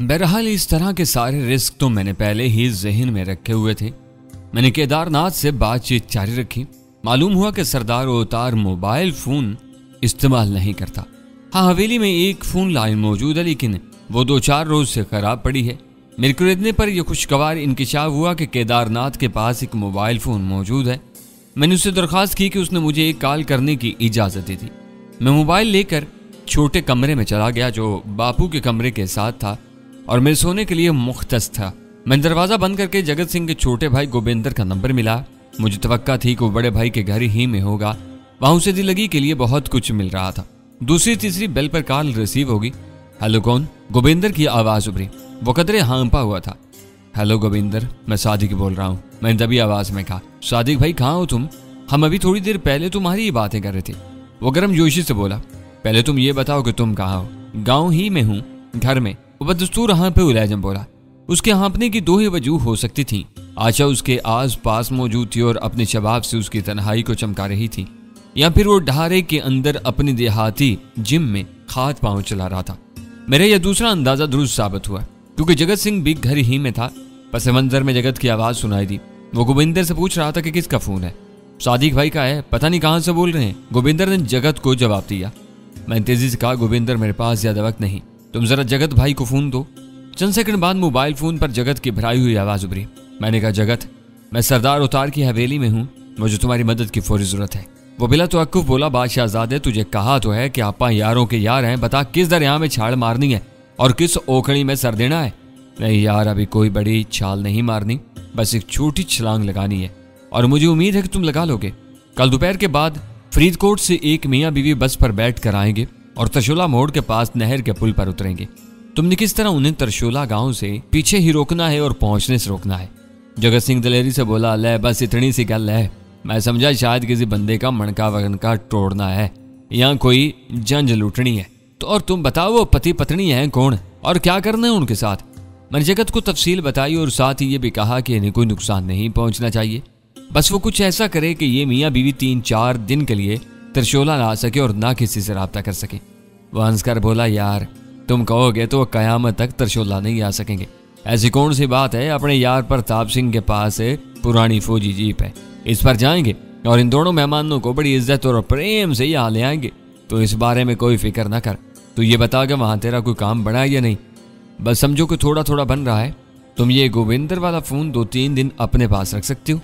बहरहाल इस तरह के सारे रिस्क तो मैंने पहले ही जहन में रखे हुए थे। मैंने केदारनाथ से बातचीत जारी रखी। मालूम हुआ कि सरदार अवतार मोबाइल फोन इस्तेमाल नहीं करता। हाँ, हवेली में एक फोन लाइन मौजूद है, लेकिन वो 2-4 रोज से खराब पड़ी है। मेरे खरीदने पर यह खुशगवार इंकिशाफ हुआ कि केदारनाथ के पास एक मोबाइल फोन मौजूद है। मैंने उससे दरख्वास्त की कि उसने मुझे एक कॉल करने की इजाज़त दी थी। मैं मोबाइल लेकर छोटे कमरे में चला गया जो बापू के कमरे के साथ था और मेरे सोने के लिए मुख्तस था। मैंने दरवाज़ा बंद करके जगत सिंह के छोटे भाई गोविंदर का नंबर मिला। मुझे तवक्का थी कि वो बड़े भाई के घर ही में होगा। वहाँ उसे दिलगी के लिए बहुत कुछ मिल रहा था। दूसरी तीसरी बेल पर कॉल रिसीव होगी। हेलो, कौन? गोविंदर की आवाज़ उभरी। वो कदरे हाँपा हुआ था। हेलो गोविंदर, मैं सादिक बोल रहा हूँ। मैंने तभी आवाज़ में कहा, सादिक भाई कहाँ हो तुम? हम अभी थोड़ी देर पहले तुम्हारी ही बातें कर रहे थे। वो गर्म जोशी से बोला, पहले तुम ये बताओ कि तुम कहाँ हो? गाँव ही में हूँ, घर में। वो बदस्तूर हाँपे उलझम बोला। उसके हाँपने की 2 ही वजूह हो सकती थी। आशा उसके आस पास मौजूद थी और अपने शबाब से उसकी तन्हाई को चमका रही थी, या फिर वो ढारे के अंदर अपनी देहाती जिम में हाथ पांव चला रहा था। मेरा यह दूसरा अंदाजा दुरुस्त साबित हुआ, क्योंकि जगत सिंह भी घर ही में था। पस मंजर में जगत की आवाज़ सुनाई दी। वो गोविंदर से पूछ रहा था कि किसका फ़ोन है। सादिक भाई का है, पता नहीं कहाँ से बोल रहे हैं। गोविंदर ने जगत को जवाब दिया। मैंने तेजी से कहा, गोविंदर मेरे पास ज़्यादा वक्त नहीं, तुम ज़रा जगत भाई को फ़ोन दो। चंद सेकंड बाद मोबाइल फ़ोन पर जगत की भराई हुई आवाज़ उभरी। मैंने कहा, जगत, मैं सरदार अवतार की हवेली में हूँ, मुझे तुम्हारी मदद की फौरी ज़रूरत है। वो बिला तवक्कुफ बोला, बादशाहज़ादे, तुझे कहा तो है कि आपा यारों के यार हैं। बता किस दरिया में छाल मारनी है और किस ओखड़ी में सर देना है। नहीं यार, अभी कोई बड़ी छाल नहीं मारनी, बस एक छोटी छलांग लगानी है और मुझे उम्मीद है कि तुम लगा लोगे। कल दोपहर के बाद फरीदकोट से एक मियाँ बीवी बस पर बैठ कर आएंगे और तरशोला मोड़ के पास नहर के पुल पर उतरेंगे। तुमने किस तरह उन्हें तरशोला गांव से पीछे ही रोकना है और पहुंचने से रोकना है। जगत सिंह दलेरी से बोला, ले बस इतनी सी गल है। मैं समझा शायद किसी बंदे का मणका वगनका तोड़ना है या कोई जंज लूटनी है। तो और तुम बताओ, वो पति पत्नी हैं कौन और क्या करना है उनके साथ? मैंने जगत को तफसील बताई और साथ ही ये भी कहा कि इन्हें कोई नुकसान नहीं पहुंचना चाहिए। बस वो कुछ ऐसा करे कि ये मियाँ बीवी 3-4 दिन के लिए तरशोला ना आ सके और ना किसी से रब्ता कर सके। वो हंसकर बोला, यार तुम कहोगे तो कयामत तक तरशोला नहीं आ सकेंगे। ऐसी कौन सी बात है? अपने यार प्रताप सिंह के पास पुरानी फौजी जीप है, इस पर जाएंगे और इन दोनों मेहमानों को बड़ी इज्जत और प्रेम से यहाँ ले आएंगे। तो इस बारे में कोई फिक्र ना कर। तो ये बता कि वहाँ तेरा कोई काम बना है या नहीं? बस समझो कि थोड़ा थोड़ा बन रहा है। तुम ये गोविंदर वाला फ़ोन 2-3 दिन अपने पास रख सकते हो।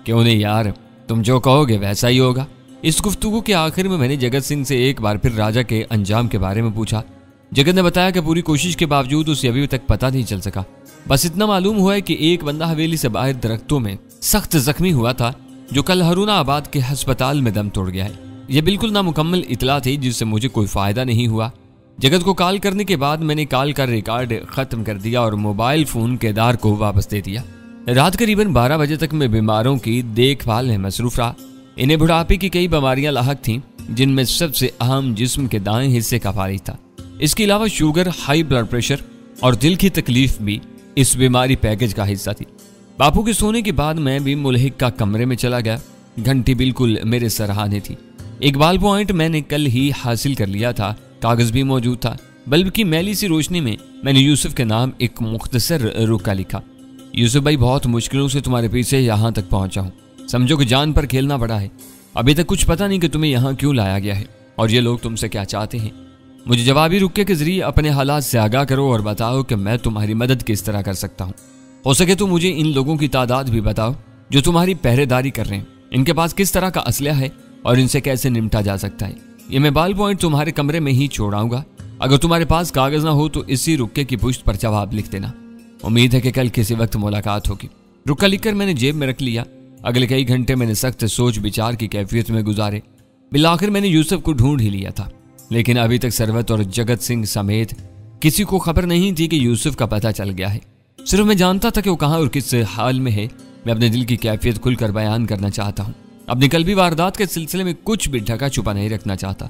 क्यों नहीं यार, तुम जो कहोगे वैसा ही होगा। इस गुफ्तगू के आखिर में मैंने जगत सिंह से एक बार फिर राजा के अंजाम के बारे में पूछा। जगत ने बताया कि पूरी कोशिश के बावजूद उसे अभी तक पता नहीं चल सका। बस इतना मालूम हुआ है कि एक बंदा हवेली से बाहर दरख्तों में सख्त जख्मी हुआ था, जो कल हरूनाबाद के अस्पताल में दम तोड़ गया है। यह बिल्कुल नामुकम्मल इतला थी जिससे मुझे कोई फायदा नहीं हुआ। जगत को कॉल करने के बाद मैंने कॉल का रिकॉर्ड खत्म कर दिया और मोबाइल फोन केदार को वापस दे दिया। रात करीबन 12 बजे तक मैं बीमारों की देखभाल में मसरूफ रहा। इन्हें बुढ़ापे की कई बीमारियां लाहक थीं, जिनमें सबसे अहम जिस्म के दाएं हिस्से का फारिज था। इसके अलावा शुगर, हाई ब्लड प्रेशर और दिल की तकलीफ भी इस बीमारी पैकेज का हिस्सा थी। बापू के सोने के बाद मैं भी मुलहिक का कमरे में चला गया। घंटी बिल्कुल मेरे सराहने थी। एक बाल पॉइंट मैंने कल ही हासिल कर लिया था, कागज भी मौजूद था। बल्ब की मैली सी रोशनी में मैंने यूसुफ के नाम एक मुख्तसर रुका लिखा। यूसुफ भाई, बहुत मुश्किलों से तुम्हारे पीछे यहाँ तक पहुँचा हूँ। समझो कि जान पर खेलना पड़ा है। अभी तक कुछ पता नहीं कि तुम्हें यहाँ क्यों लाया गया है और ये लोग तुमसे क्या चाहते हैं। मुझे जवाबी रुके के जरिए अपने हालात से आगाह करो और बताओ कि मैं तुम्हारी मदद किस तरह कर सकता हूँ। हो सके तो मुझे इन लोगों की तादाद भी बताओ जो तुम्हारी पहरेदारी कर रहे हैं। इनके पास किस तरह का असलहा है और इनसे कैसे निपटा जा सकता है। ये मैं बाल पॉइंट तुम्हारे कमरे में ही छोड़ाऊंगा। अगर तुम्हारे पास कागज ना हो तो इसी रुक्के की पुष्ट पर जवाब लिख देना। उम्मीद है कि कल किसी वक्त मुलाकात होगी। रुक्का लिखकर मैंने जेब में रख लिया। अगले कई घंटे मैंने सख्त सोच विचार की कैफियत में गुजारे। बिलाखिर मैंने यूसुफ को ढूंढ ही लिया था, लेकिन अभी तक सरवत और जगत सिंह समेत किसी को खबर नहीं थी कि यूसुफ का पता चल गया है। सिर्फ मैं जानता था कि वो कहाँ और किस हाल में है। मैं अपने दिल की कैफियत खुलकर बयान करना चाहता हूँ। अपनी कल्बी वारदात के सिलसिले में कुछ भी ढका छुपा नहीं रखना चाहता।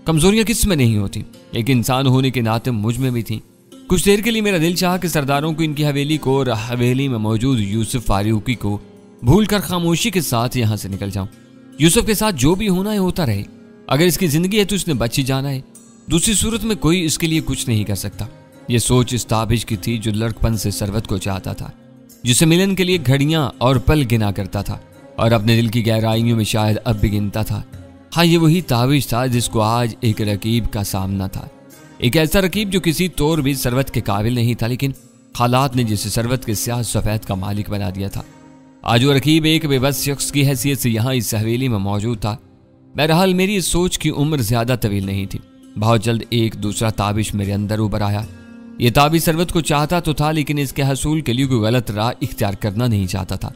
कमजोरियां किस में नहीं होती, एक इंसान होने के नाते मुझ में भी थी। कुछ देर के लिए मेरा दिल चाहा कि सरदारों को, इनकी हवेली को और हवेली में मौजूद यूसुफ फारूकी को भूलकर खामोशी के साथ यहाँ से निकल जाऊं। यूसुफ के साथ जो भी होना है होता रहे। अगर इसकी जिंदगी है तो इसने बच ही जाना है। दूसरी सूरत में कोई इसके लिए कुछ नहीं कर सकता। ये सोच इस ताबिश की थी जो लड़कपन से सरवत को चाहता था, जिसे मिलन के लिए घड़ियां और पल गिना करता था और अपने दिल की गहराइयों में शायद अब भी गिनता था। हाँ, ये वही ताबिश था जिसको आज एक रकीब का सामना था। एक ऐसा रकीब जो किसी तौर भी सरवत के काबिल नहीं था, लेकिन हालात ने जिसे सरवत के स्याह सफेद का मालिक बना दिया था। आज वो रकीब एक बेबस शख्स की हैसियत से यहाँ इस हवेली में मौजूद था। बहरहाल मेरी इस सोच की उम्र ज्यादा तवील नहीं थी। बहुत जल्द एक दूसरा ताबिश मेरे अंदर उभर आया। ये ताबिश सरवत को चाहता तो था, लेकिन इसके हसूल के लिए कोई गलत राह इख्तियार करना नहीं चाहता था।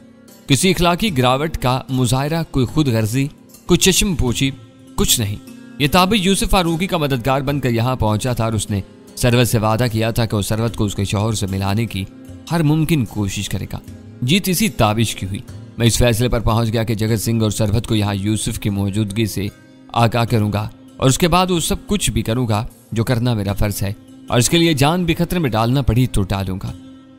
किसी इखलाकी गिरावट का मुजाहरा, कोई खुद गर्जी, कोई चश्म पोछी, कुछ नहीं। ये ताबिश यूसुफ फारूकी का मददगार बनकर यहाँ पहुंचा था और उसने सरवत से वादा किया था कि वो सरवत को उसके शौहर से मिलाने की हर मुमकिन कोशिश करेगा। जीत इसी ताबिश की हुई। मैं इस फैसले पर पहुंच गया कि जगत सिंह और सरवत को यहाँ यूसुफ की मौजूदगी से आगाह करूंगा और उसके बाद वो सब कुछ भी करूंगा जो करना मेरा फर्ज है, और इसके लिए जान भी खतरे में डालना पड़ी तो डालूंगा।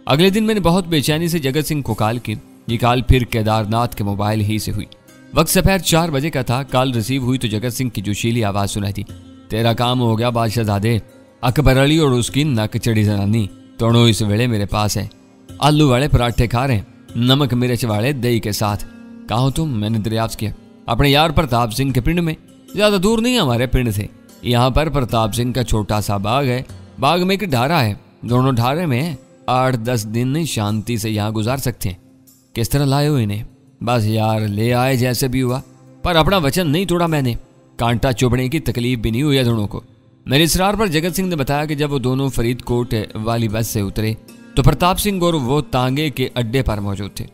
अगले दिन मैंने बहुत बेचैनी से जगत सिंह को कॉल की। ये कॉल फिर केदारनाथ के मोबाइल ही से हुई। वक्त दोपहर 4 बजे का था। कॉल रिसीव हुई तो जगत सिंह की जोशीली आवाज सुनाई थी। तेरा काम हो गया बादशाहजादे। अकबर अली और उसकी नक चढ़ी जनानी दोनों इस वेले मेरे पास है। आलू वाले पराठे खा रहे, नमक मिर्च वाले दही के साथ। कहा हो तुम? मैंने दरियाफ्त किया। अपने यार प्रताप सिंह के पिंड में। ज्यादा दूर नहीं हमारे पिंड से। यहाँ पर प्रताप सिंह का छोटा सा बाग है। बाग में एक ढारा है। दोनों ढारे में 8-10 दिन शांति से यहाँ गुजार सकते हैं। किस तरह लाए हो इन्हें? बस यार, ले आए जैसे भी हुआ, पर अपना वचन नहीं तोड़ा मैंने। कांटा चुभने की तकलीफ भी नहीं हुई दोनों को। मेरे इसरार पर जगत सिंह ने बताया कि जब वो दोनों फरीदकोट वाली बस से उतरे तो प्रताप सिंह और वो तांगे के अड्डे पर मौजूद थे।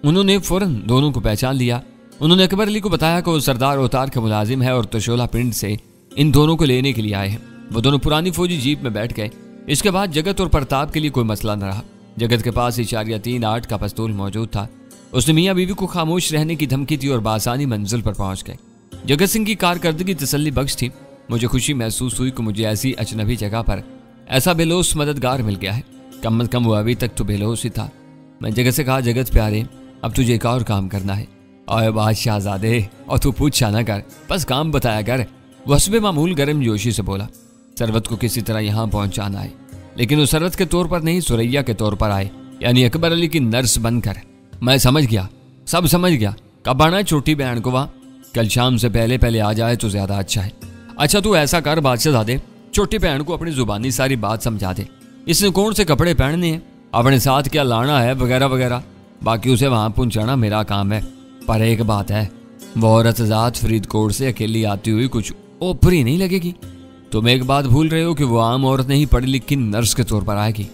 उन्होंने फौरन दोनों को पहचान लिया। उन्होंने अकबर अली को बताया कि वो सरदार ओतार का मुलाजिम है और तशोला पिंड से इन दोनों को लेने के लिए आए हैं। वो दोनों पुरानी फौजी जीप में बैठ गए। इसके बाद जगत और प्रताप के लिए कोई मसला न रहा। जगत के पास 4.38 का पिस्तौल मौजूद था। उसने मियाँ बीवी को खामोश रहने की धमकी दी और बासानी मंजिल पर पहुंच गए। जगत सिंह की कारकर्दगी तसल्ली बख्श थी। मुझे खुशी महसूस हुई कि मुझे ऐसी अजनबी जगह पर ऐसा बेलोस मददगार मिल गया है। कम अज कम वो अभी तक तो बेलोस ही था। मैं जगत से कहा, जगत प्यारे, अब तुझे एक और काम करना है। और बादशाहजादे, और तू पूछा ना कर, बस काम बताया कर। वो हस्बे मामूल गर्म जोशी से बोला, सरवत को किसी तरह यहाँ पहुंचाना है, लेकिन वो सरवत के तौर पर नहीं, सुरैया के तौर पर आए, यानी अकबर अली की नर्स बनकर। मैं समझ गया, सब समझ गया। कब आना है छोटी बहन को वहाँ? कल शाम से पहले पहले आ जाए तो ज्यादा अच्छा है। अच्छा तू ऐसा कर बादशाहजादे, छोटी बहन को अपनी जुबानी सारी बात समझा दे। इसने कौन से कपड़े पहनने हैं, अपने साथ क्या लाना है, वगैरह वगैरह। बाकी उसे वहां पहुंचाना मेरा काम है। पर एक बात है, वो औरत ज़ात फरीदकोट से अकेली आती हुई कुछ ओपरी नहीं लगेगी। तुम एक बात भूल रहे हो कि वो आम औरत नहीं, पढ़ी लिखी नर्स के तौर पर आएगी।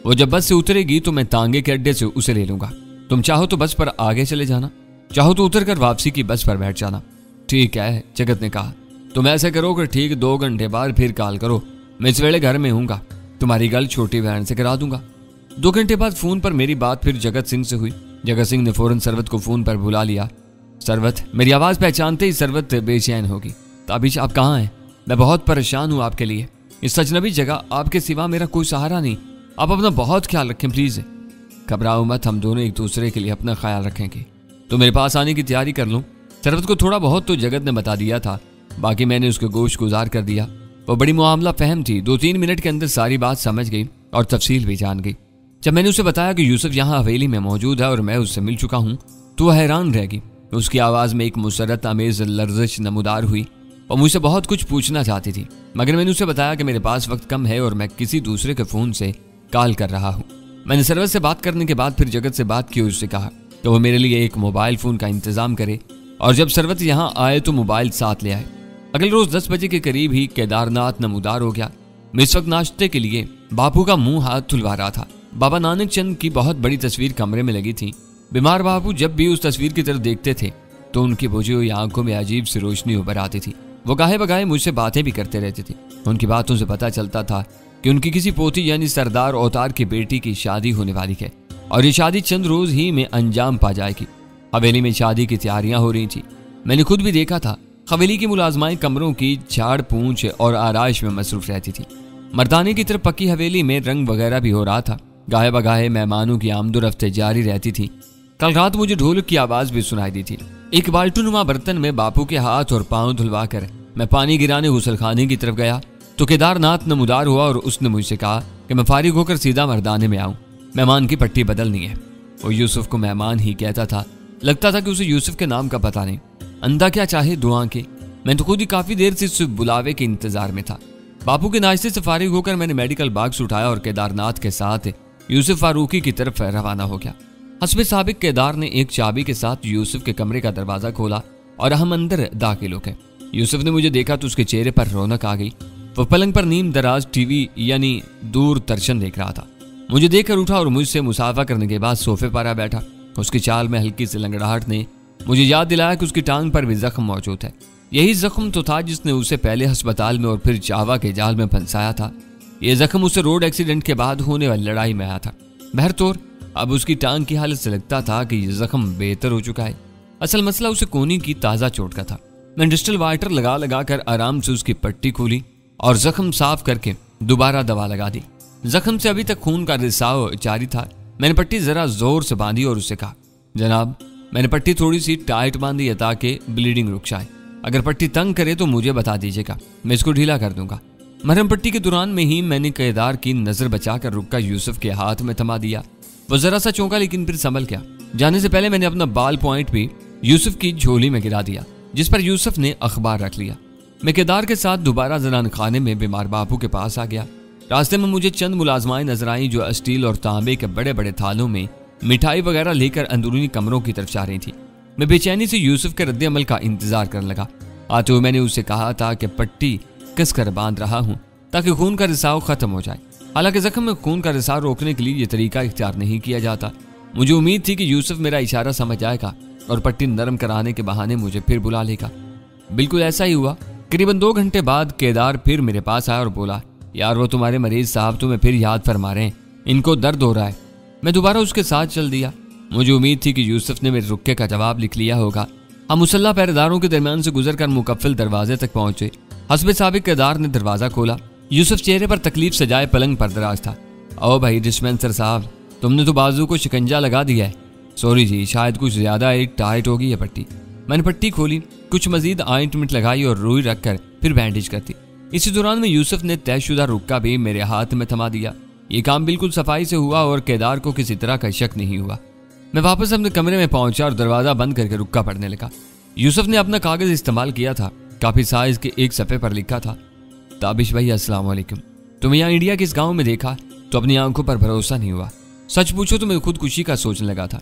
वो जब बस से उतरेगी तो मैं तांगे के अड्डे से उसे ले लूंगा। तुम चाहो तो बस पर आगे चले जाना, चाहो तो उतर कर वापसी की बस पर बैठ जाना। ठीक है, जगत ने कहा। तुम ऐसे करो कि ठीक 2 घंटे बाद फिर कॉल करो। मैं इस वेले घर में हूँगा। तुम्हारी गल छोटी बहन से करा दूंगा। 2 घंटे बाद फोन पर मेरी बात फिर जगत सिंह से हुई। जगत सिंह ने फौरन सरवत को फोन पर बुला लिया। सरवत, मेरी आवाज पहचानते ही सरवत बेचैन होगी। ताबिश, आप कहाँ हैं? मैं बहुत परेशान हूँ आपके लिए। इस अजनबी जगह आपके सिवा मेरा कोई सहारा नहीं। आप अपना बहुत ख्याल रखें प्लीज। घबराओ मत, हम दोनों एक दूसरे के लिए अपना ख्याल रखेंगे। तो मेरे पास आने की तैयारी कर लूँ। सरवत को थोड़ा बहुत तो जगत ने बता दिया था, बाकी मैंने उसको गोश गुजार कर दिया। वो बड़ी मामला फहम थी। 2-3 मिनट के अंदर सारी बात समझ गई और तफसील भी जान गई। जब मैंने उसे बताया कि यूसुफ यहाँ हवेली में मौजूद है और मैं उससे मिल चुका हूँ, तो वह हैरान रह गई। उसकी आवाज़ में एक मुसरत आमेज लर्जिश नमूदार हुई और मुझसे बहुत कुछ पूछना चाहती थी, मगर मैंने उसे बताया कि मेरे पास वक्त कम है और मैं किसी दूसरे के फ़ोन से कॉल कर रहा हूँ। मैंने सरवत से बात करने के बाद फिर जगत से बात की और उससे कहा कि वो मेरे लिए एक मोबाइल फ़ोन का इंतज़ाम करे और जब सरवत यहाँ आए तो मोबाइल साथ ले आए। अगले रोज़ 10 बजे के करीब ही केदारनाथ नमूदार हो गया। मैं इस वक्त नाश्ते के लिए बापू का मुंह हाथ धुलवा रहा था। बाबा नानक चंद की बहुत बड़ी तस्वीर कमरे में लगी थी। बीमार बापू जब भी उस तस्वीर की तरफ देखते थे तो उनकी बुझी हुई आंखों में अजीब सी रोशनी उभर आती थी। वो गाहे बगाहे मुझसे बातें भी करते रहते थे। उनकी बातों से पता चलता था कि उनकी किसी पोती यानी सरदार ओतार की बेटी की शादी होने वाली है और ये शादी चंद रोज ही में अंजाम पा जाएगी। हवेली में शादी की तैयारियां हो रही थी। मैंने खुद भी देखा था। हवेली की मुलाजमाएं कमरों की झाड़ पूंछ और आराइश में मसरूफ रहती थी। मर्दाने की तरफ पक्की हवेली में रंग वगैरह भी हो रहा था। गाहे बगाहे मेहमानों की आमदोरफ्त जारी रहती थी। कल रात मुझे ढोलक की आवाज भी सुनाई दी थी। एक बाल्टूनुमा बर्तन में बापू के हाथ और पांव धुलवा कर मैं पानी गिराने गुसलखाने की तरफ गया। तो केदारनाथ नमूदार हुआ और उसने मुझसे कहा कि मैं फारिग होकर सीधा मर्दाने में आऊं, मेहमान की पट्टी बदलनी है। वो यूसुफ को मेहमान ही कहता था, लगता था कि उसे यूसुफ के नाम का पता नहीं। अंधा क्या चाहे दो आंखें। मैं तो खुद ही काफी देर से इस बुलावे के इंतजार में था। बापू के नाश्ते से फारिग होकर मैंने मेडिकल बॉक्स उठाया और केदारनाथ के साथ यूसुफ फारूकी की तरफ रवाना हो गया। हस्बे साबिक केदार ने एक चाबी के साथ यूसुफ के कमरे का दरवाजा खोला और हम अंदर दाखिल हो गए। यूसुफ ने मुझे देखा तो उसके चेहरे पर रौनक आ गई। वो पलंग पर नीम दराज टीवी यानी दूरदर्शन देख रहा था। मुझे देखकर उठा और मुझसे मुसाफा करने के बाद सोफे पर आ बैठा। उसकी चाल में हल्की सी लंगड़ाहट ने मुझे याद दिलाया कि उसकी टांग पर भी जख्म मौजूद है। यही जख्म तो था जिसने उसे पहले अस्पताल में और फिर जावा के जाल में फंसाया था। यह जख्म उसे रोड एक्सीडेंट के बाद होने वाली लड़ाई में आया था। बहरतौर अब उसकी टांग की हालत से लगता था कि यह जख्म बेहतर हो चुका है। असल मसला उसे कोहनी की ताज़ा चोट का था। मैं डिस्टिल वाटर लगा कर आराम से उसकी पट्टी खोली और जख्म साफ करके दोबारा दवा लगा दी। जख्म से अभी तक खून का रिसाव जारी था। मैंने पट्टी जरा जोर से बांधी और उससे कहा, जनाब मैंने पट्टी थोड़ी सी टाइट बांधी है ताकि ब्लीडिंग रुक जाए। अगर पट्टी तंग करे तो मुझे बता दीजिएगा, मैं इसको ढीला कर दूंगा। मरहम पट्टी के दौरान में ही मैंने केदार की नजर बचाकर रुक्का यूसुफ के हाथ में थमा दिया। वो जरा सा चौंका लेकिन फिर संभल गया। जाने से पहले मैंने अपना बाल पॉइंट भी यूसुफ की झोली में गिरा दिया, जिस पर यूसुफ ने अखबार रख लिया। मैं केदार के साथ दोबारा जनान खाने में बीमार बापू के पास आ गया। रास्ते में मुझे चंद मुलाजमाएं नजर आई जो स्टील और तांबे के बड़े बड़े थालों में मिठाई वगैरह लेकर अंदरूनी कमरों की तरफ जा रही थी। मैं बेचैनी से यूसुफ के रद्द अमल का इंतजार करने लगा। आते हुए मैंने उससे कहा था कि पट्टी कसकर बांध रहा हूं ताकि खून का रिसाव खत्म हो जाए। हालांकि जख्म में खून का रिसाव रोकने के लिए यह तरीका इख्तियार नहीं किया जाता। मुझे उम्मीद थी कि यूसुफ मेरा इशारा समझ जाएगा और पट्टी नरम कराने के बहाने मुझे फिर बुला लेगा। बिल्कुल ऐसा ही हुआ। करीबन 2 घंटे बाद केदार फिर मेरे पास आया और बोला, यार वो तुम्हारे मरीज साहब तुम्हें फिर याद फरमा रहे हैं, इनको दर्द हो रहा है। मैं दोबारा उसके साथ चल दिया। मुझे उम्मीद थी कि यूसुफ ने मेरे रुक्के का जवाब लिख लिया होगा। हम मुसल्ला पहरेदारों के दरमियान से गुजरकर मुकफ्फिल दरवाजे तक पहुंचे। हस्बे साबिक केदार ने दरवाजा खोला। यूसुफ चेहरे पर तकलीफ सजाए पलंग पर दराज था। ओ भाई डिस्पेंसर साहब, तुमने तो बाजू को शिकंजा लगा दिया है। सॉरी जी, शायद कुछ ज्यादा एक टाइट हो गई है पट्टी। मैंने पट्टी खोली, कुछ मजीद ऑइंटमेंट लगाई और रुई रखकर फिर बैंडेज कर दी। इसी दौरान में यूसुफ ने तयशुदा रुक्का भी मेरे हाथ में थमा दिया। ये काम बिल्कुल सफाई से हुआ और केदार को किसी तरह का शक नहीं हुआ। मैं वापस अपने कमरे में पहुंचा और दरवाजा बंद करके रुक्का पढ़ने लगा। यूसुफ ने अपना कागज इस्तेमाल किया था। काफी साइज के एक सफ़े पर लिखा था, ताबिश भाई अस्सलाम वालेकुम। तुम्हें यहाँ इंडिया के इस गाँव में देखा तो अपनी आंखों पर भरोसा नहीं हुआ। सच पूछो तो मैं खुदकुशी का सोचने लगा था।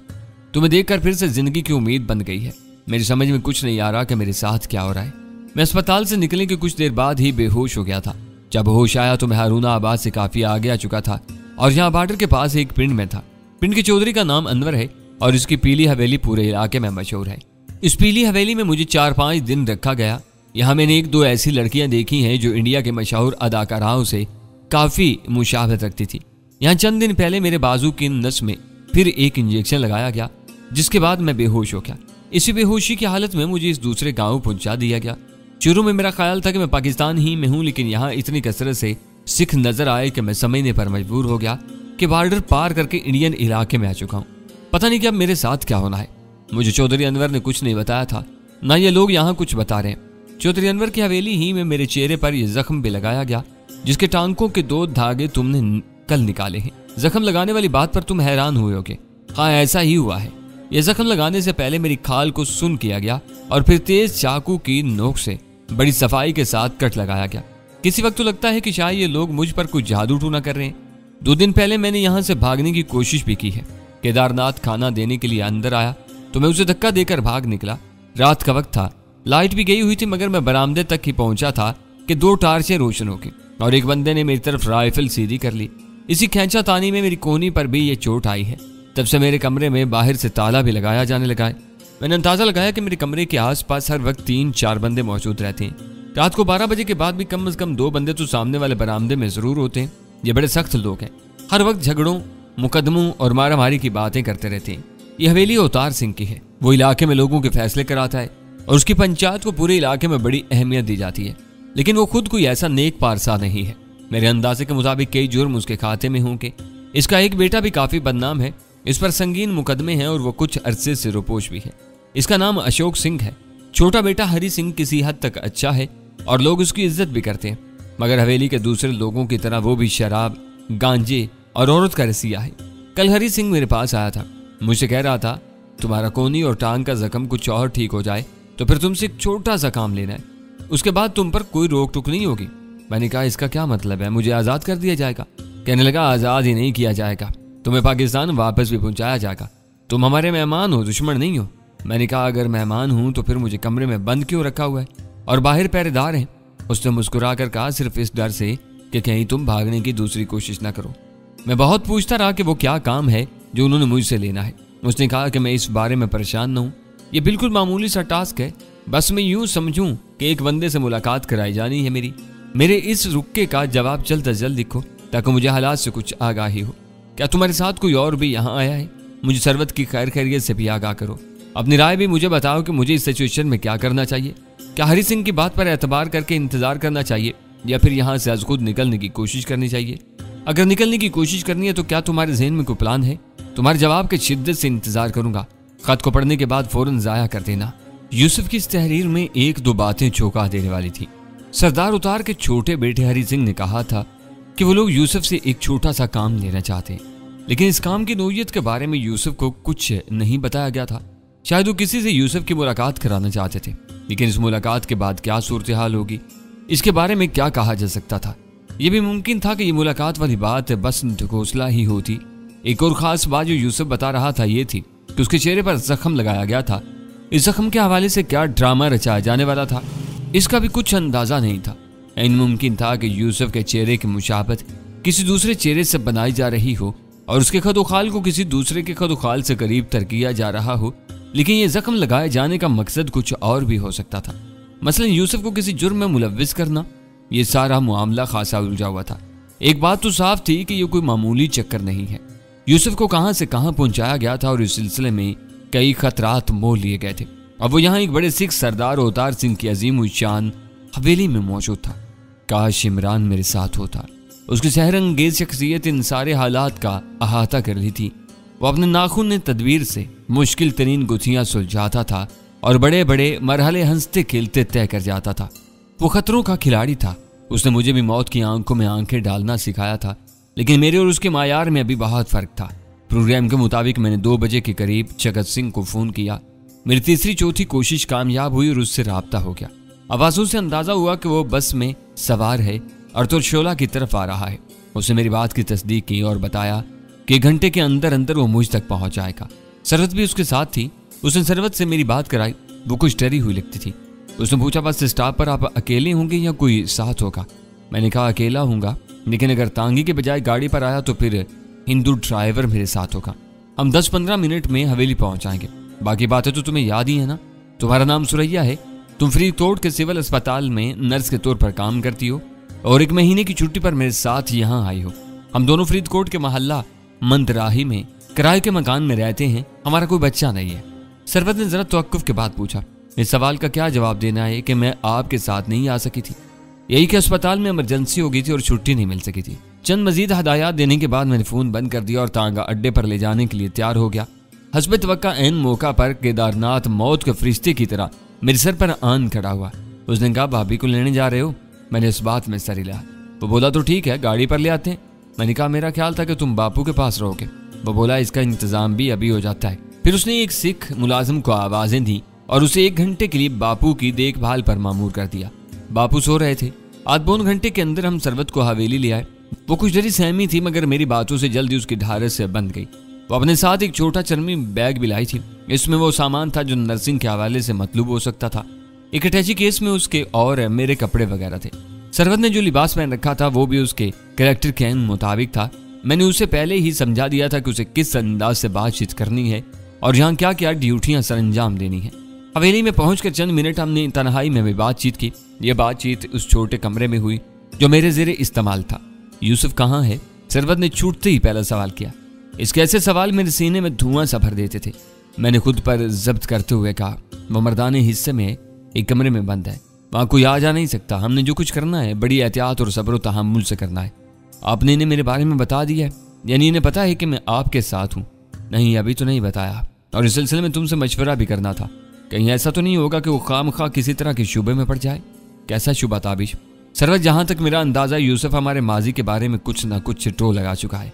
तुम्हें देखकर फिर से जिंदगी की उम्मीद बन गई है। मेरी समझ में कुछ नहीं आ रहा कि मेरे साथ क्या हो रहा है। मैं अस्पताल से निकलने के कुछ देर बाद ही बेहोश हो गया था। जब होश आया तो मैं हारूना आबाद से काफी आगे आ चुका था और यहाँ बॉर्डर के पास एक पिंड में था। पिंड के चौधरी का नाम अनवर है और इसकी पीली हवेली पूरे इलाके में मशहूर है। इस पीली हवेली में मुझे 4-5 दिन रखा गया। यहाँ मैंने 1-2 ऐसी लड़कियां देखी हैं जो इंडिया के मशहूर अदाकाराओं से काफी मुशाबहत रखती थी। यहाँ चंद दिन पहले मेरे बाजू की नस में फिर एक इंजेक्शन लगाया गया, जिसके बाद मैं बेहोश हो गया। इसी बेहोशी की हालत में मुझे इस दूसरे गांव पहुंचा दिया गया। शुरू में मेरा ख्याल था कि मैं पाकिस्तान ही में हूं, लेकिन यहाँ इतनी कसरत से सिख नजर आए कि मैं समझने पर मजबूर हो गया कि बॉर्डर पार करके इंडियन इलाके में आ चुका हूँ। पता नहीं कि अब मेरे साथ क्या होना है। मुझे चौधरी अनवर ने कुछ नहीं बताया था, ना ये लोग यहाँ कुछ बता रहे हैं। चौधरी अनवर की हवेली ही में मेरे चेहरे पर यह जख्म भी लगाया गया, जिसके टांकों के 2 धागे तुमने कल निकाले हैं। जख्म लगाने वाली बात पर तुम हैरान हुए होगे। हाँ, ऐसा ही हुआ है। यह जख्म लगाने से पहले मेरी खाल को सुन किया गया और फिर तेज चाकू की नोक से बड़ी सफाई के साथ कट लगाया गया। किसी वक्त तो लगता है कि शायद ये लोग मुझ पर कुछ जादू टूना कर रहे हैं। 2 दिन पहले मैंने यहाँ से भागने की कोशिश भी की है। केदारनाथ खाना देने के लिए अंदर आया तो मैं उसे धक्का देकर भाग निकला। रात का वक्त था, लाइट भी गई हुई थी, मगर मैं बरामदे तक ही पहुंचा था कि 2 टार्चें रोशन हो गई और एक बंदे ने मेरी तरफ राइफल सीधी कर ली। इसी खींचा तानी में मेरी कोहनी पर भी ये चोट आई है। तब से मेरे कमरे में बाहर से ताला भी लगाया जाने लगा है। मैंने अंदाजा लगाया कि मेरे कमरे के आसपास हर वक्त 3-4 बंदे मौजूद रहते हैं। रात को 12 बजे के बाद भी कम से कम 2 बंदे तो सामने वाले बरामदे में जरूर होते हैं। ये बड़े सख्त लोग हैं, हर वक्त झगड़ों, मुकदमों और मारामारी की बातें करते रहते हैं। ये हवेली अवतार सिंह की है। वो इलाके में लोगों के फैसले कराता है और उसकी पंचायत को पूरे इलाके में बड़ी अहमियत दी जाती है, लेकिन वो खुद कोई ऐसा नेक पारसा नहीं है। मेरे अंदाजे के मुताबिक कई जुर्म उसके खाते में होंगे। इसका एक बेटा भी काफी बदनाम है, इस पर संगीन मुकदमे हैं और वो कुछ अरसे से रुपोश भी है। इसका नाम अशोक सिंह है। छोटा बेटा हरि सिंह किसी हद तक अच्छा है और लोग उसकी इज्जत भी करते हैं, मगर हवेली के दूसरे लोगों की तरह वो भी शराब, गांजे और औरत का रसिया है। कल हरी सिंह मेरे पास आया था, मुझसे कह रहा था तुम्हारा कोहनी और टांग का जख्म कुछ और ठीक हो जाए तो फिर तुमसे एक छोटा सा काम लेना है, उसके बाद तुम पर कोई रोक टोक नहीं होगी। मैंने कहा इसका क्या मतलब है, मुझे आज़ाद कर दिया जाएगा? कहने लगा आज़ाद ही नहीं किया जाएगा, तुम्हें पाकिस्तान वापस भी पहुंचाया जाएगा। तुम हमारे मेहमान हो, दुश्मन नहीं हो। मैंने कहा अगर मेहमान हूं तो फिर मुझे कमरे में बंद क्यों रखा हुआ है और बाहर पहरेदार हैं? उसने मुस्कुरा कर कहा सिर्फ इस डर से कि कहीं तुम भागने की दूसरी कोशिश ना करो। मैं बहुत पूछता रहा कि वो क्या काम है जो उन्होंने मुझसे लेना है। उसने कहा कि मैं इस बारे में परेशान न हूँ, ये बिल्कुल मामूली सा टास्क है, बस मैं यूं समझूं कि एक बंदे से मुलाकात कराई जानी है मेरे इस रुक्के का जवाब जल्द अज जल्द लिखो ताकि मुझे हालात से कुछ आगाही हो। क्या तुम्हारे साथ कोई और भी यहाँ आया है? मुझे सरवत की खैर खैरियत से भी आगाह करो। अपनी राय भी मुझे बताओ कि मुझे इस सिचुएशन में क्या करना चाहिए। क्या हरी सिंह की बात पर एतबार करके इंतजार करना चाहिए या फिर यहाँ से आज खुद निकलने की कोशिश करनी चाहिए? अगर निकलने की कोशिश करनी है तो क्या तुम्हारे ज़हन में कोई प्लान है? तुम्हारे जवाब के शिद्दत से इंतजार करूंगा। खत को पढ़ने के बाद फौरन जाया कर देना। यूसुफ की इस तहरीर में एक दो बातें चौंका देने वाली थी। सरदार उतार के छोटे बेटे हरी सिंह ने कहा था कि वो लोग यूसुफ से एक छोटा सा काम लेना चाहते हैं, लेकिन इस काम की नौयत के बारे में यूसुफ को कुछ नहीं बताया गया था। शायद वो किसी से यूसुफ की मुलाकात कराना चाहते थे, लेकिन इस मुलाकात के बाद क्या सूरत हाल होगी, इसके बारे में क्या कहा जा सकता था। यह भी मुमकिन था कि ये मुलाकात वाली बात बस ढकोसला ही होती। एक और खास बात जो यूसुफ बता रहा था ये थी कि उसके चेहरे पर जख्म लगाया गया था। इस जख्म के हवाले से क्या ड्रामा रचाया जाने वाला था, इसका भी कुछ अंदाजा नहीं था। इन मुमकिन था कि यूसुफ के चेहरे की मुशाबत किसी दूसरे चेहरे से बनाई जा रही हो और उसके खदोखाल को किसी दूसरे के खदोखाल से करीब तर किया जा रहा हो, लेकिन ये जख्म लगाए जाने का मकसद कुछ और भी हो सकता था। मसलन यूसुफ को किसी जुर्म में मुलव्विस करना। ये सारा मामला खासा उलझा हुआ था। एक बात तो साफ थी कि यह कोई मामूली चक्कर नहीं है। यूसुफ को कहां से कहां पहुंचाया गया था और इस सिलसिले में कई खतरात मोल लिए गए थे। अब वो यहाँ एक बड़े सिख सरदार अवतार सिंह की अजीम शान हवेली में मौजूद था। काश इमरान मेरे साथ होता। उसकी सहरंगेज शख्सियत इन सारे हालात का अहाता कर रही थी। वो अपने नाखून तदबीर से मुश्किल तरीन गुत्थियां सुलझाता था और बड़े बड़े मरहले हंसते खेलते तय कर जाता था। वो खतरों का खिलाड़ी था। उसने मुझे भी मौत की आंखों में आंखें डालना सिखाया था, लेकिन मेरे और उसके मायार में अभी बहुत फर्क था। प्रोग्राम के मुताबिक मैंने 2 बजे के करीब जगत सिंह को फोन किया। मेरी तीसरी चौथी कोशिश कामयाब हुई और उससे राब्ता हो गया। आवाजों से अंदाजा हुआ कि वो बस में सवार है और तुरशोला की तरफ आ रहा है। उसने मेरी बात की तस्दीक की और बताया कि घंटे के अंदर अंदर वो मुझ तक पहुंच जाएगा। सरवत भी उसके साथ थी। उसने सरवत से मेरी बात कराई। वो कुछ डरी हुई लगती थी। उसने पूछा बस स्टॉप पर आप अकेले होंगे या कोई साथ होगा? मैंने कहा अकेला हूँगा, लेकिन अगर तांगी के बजाय गाड़ी पर आया तो फिर हिंदू ड्राइवर मेरे साथ होगा। हम 10-15 मिनट में हवेली पहुंच जाएंगे। बाकी बातें तो तुम्हें याद ही है ना। तुम्हारा नाम सुरैया है। तुम फरीदकोट के सिविल अस्पताल में नर्स के तौर पर काम करती हो और 1 महीने की छुट्टी पर मेरे साथ यहाँ आई हो। हम दोनों फरीदकोट के मोहल्ला मंदराही में किराए के मकान में रहते हैं। हमारा कोई बच्चा नहीं है। सरवत ने जरा तवक्कुफ के बाद पूछा इस सवाल का क्या जवाब देना है कि मैं आपके साथ नहीं आ सकी थी? यही कि अस्पताल में इमरजेंसी हो गई थी और छुट्टी नहीं मिल सकी थी। चंद मजीद हदायत देने के बाद मैंने फोन बंद कर दिया और तांगा अड्डे पर ले जाने के लिए तैयार हो गया। हस्ब तवक्का एन मौका पर केदारनाथ मौत के फरिश्ते की तरह मेरे सर पर आन खड़ा हुआ। उसने कहा भाभी को लेने जा रहे हो? मैंने इस बात में सर हिलाया। वो बोला तो ठीक है, गाड़ी पर ले आते हैं। मैंने कहा मेरा ख्याल था कि तुम बापू के पास रहोगे। वो बोला इसका इंतजाम भी अभी हो जाता है। फिर उसने एक सिख मुलाजिम को आवाजें दी और उसे 1 घंटे के लिए बापू की देखभाल पर मामूर कर दिया। बापू सो रहे थे। आध पौन घंटे के अंदर हम सरवत को हवेली ले आए। वो कुछ डरी सहमी थी, मगर मेरी बातों से जल्दी उसकी ढारस से बंध गई। वो अपने साथ एक छोटा चरमी बैग भी लाई थी। इसमें वो सामान था जो नर्सिंग के हवाले से मतलूब हो सकता था। एक अटैची केस में उसके और मेरे कपड़े वगैरह थे। सरवत ने जो लिबास पहन रखा था वो भी उसके कैरेक्टर के मुताबिक था। मैंने उसे पहले ही समझा दिया था कि उसे किस अंदाज से बातचीत करनी है और यहाँ क्या क्या ड्यूटियां सरअंजाम देनी है। हवेली में पहुंचकर चंद मिनट हमने तन्हाई में भी बातचीत की। यह बातचीत उस छोटे कमरे में हुई जो मेरे ज़ेरे इस्तेमाल था। यूसुफ कहाँ है? सरवत ने छूटते ही पहला सवाल किया। इसके ऐसे सवाल मेरे सीने में धुआं सा भर देते थे। मैंने खुद पर जब्त करते हुए कहा वो मर्दाने हिस्से में एक कमरे में बंद है, वहाँ कोई आ जा नहीं सकता। हमने जो कुछ करना है बड़ी एहतियात और सब्र तहम्मुल से करना है। आपने इन्हें मेरे बारे में बता दिया है? यानी इन्हें पता है कि मैं आपके साथ हूँ? नहीं, अभी तो नहीं बताया, और इस सिलसिले में तुमसे मशवरा भी करना था। कहीं ऐसा तो नहीं होगा कि वो खामखा किसी तरह के शुबे में पड़ जाए? कैसा शुबा ताबिश? सरवत, जहां तक मेरा अंदाजा, यूसुफ हमारे माजी के बारे में कुछ ना कुछ टो लगा चुका है।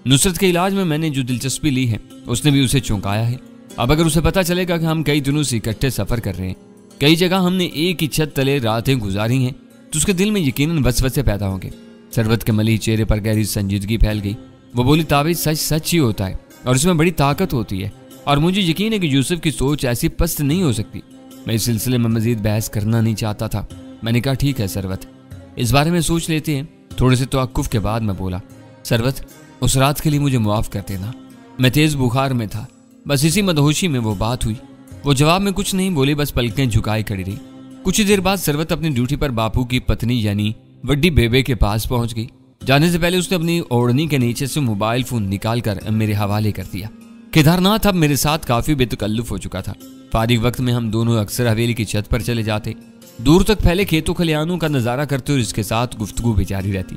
नुसरत के इलाज में मैंने जो दिलचस्पी ली है उसने भी उसे चौंकाया है। अब अगर उसे पता चलेगा कि हम कई दिनों से इकट्ठे सफर कर रहे हैं, कई जगह हमने एक ही छत तले रातें गुजारी हैं, तो उसके दिल में यकीनन वसवसे पैदा होंगे। सरवत के मलिह चेहरे पर गहरी संजीदगी फैल गई। वो बोली, ताबीज सच सच ही होता है और इसमें बड़ी ताकत होती है, और मुझे यकीन है कि यूसुफ की सोच ऐसी पस्त नहीं हो सकती। मैं इस सिलसिले में मजीद बहस करना नहीं चाहता था। मैंने कहा, ठीक है सरवत, इस बारे में सोच लेते हैं। थोड़े से तवक्कुफ के बाद मैं बोला, सरवत, उस रात के लिए मुझे माफ कर देना। मैं तेज बुखार में था, बस इसी मदहोशी में वो बात हुई। वो जवाब में कुछ नहीं बोली, बस पलकें झुकाई खड़ी रही। कुछ ही देर बाद सरवत अपनी ड्यूटी पर बापू की पत्नी यानी वड्डी बेबे के पास पहुंच गई। जाने से पहले उसने अपनी ओढ़नी के नीचे से मोबाइल फोन निकालकर मेरे हवाले कर दिया। केदारनाथ अब मेरे साथ काफी बेतकल्लुफ हो चुका था। फारिग वक्त में हम दोनों अक्सर हवेली की छत पर चले जाते, दूर तक फैले खेतों खलिहानों का नजारा करते और इसके साथ गुफ्तगू भी जारी रहती।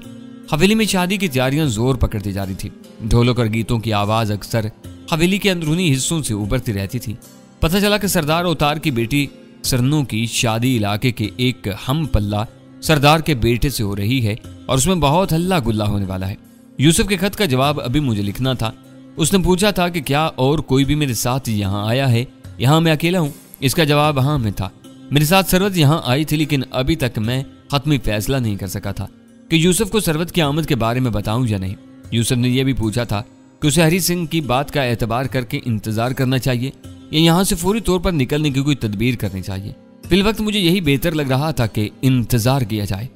हवेली में शादी की तैयारियां जोर पकड़ती जा रही थी। ढोलक और गीतों की आवाज अक्सर हवेली के अंदरूनी हिस्सों से उभरती रहती थी। पता चला कि सरदार अवतार की बेटी सरनों की शादी इलाके के एक हम पल्ला सरदार के बेटे से हो रही है और उसमें बहुत हल्ला गुल्ला होने वाला है। यूसुफ के खत का जवाब अभी मुझे लिखना था। उसने पूछा था कि क्या और कोई भी मेरे साथ यहाँ आया है, यहाँ मैं अकेला हूँ। इसका जवाब हाँ में था। मेरे साथ सरवत यहाँ आई थी, लेकिन अभी तक मैं हतमी फैसला नहीं कर सका था कि यूसुफ को सरवत की आमद के बारे में बताऊं या नहीं। यूसुफ ने यह भी पूछा था कि उसे हरी सिंह की बात का एतबार करके इंतजार करना चाहिए या यहाँ से फौरी तौर पर निकलने की कोई तदबीर करनी चाहिए। फिलवक्त मुझे यही बेहतर लग रहा था कि इंतजार किया जाए।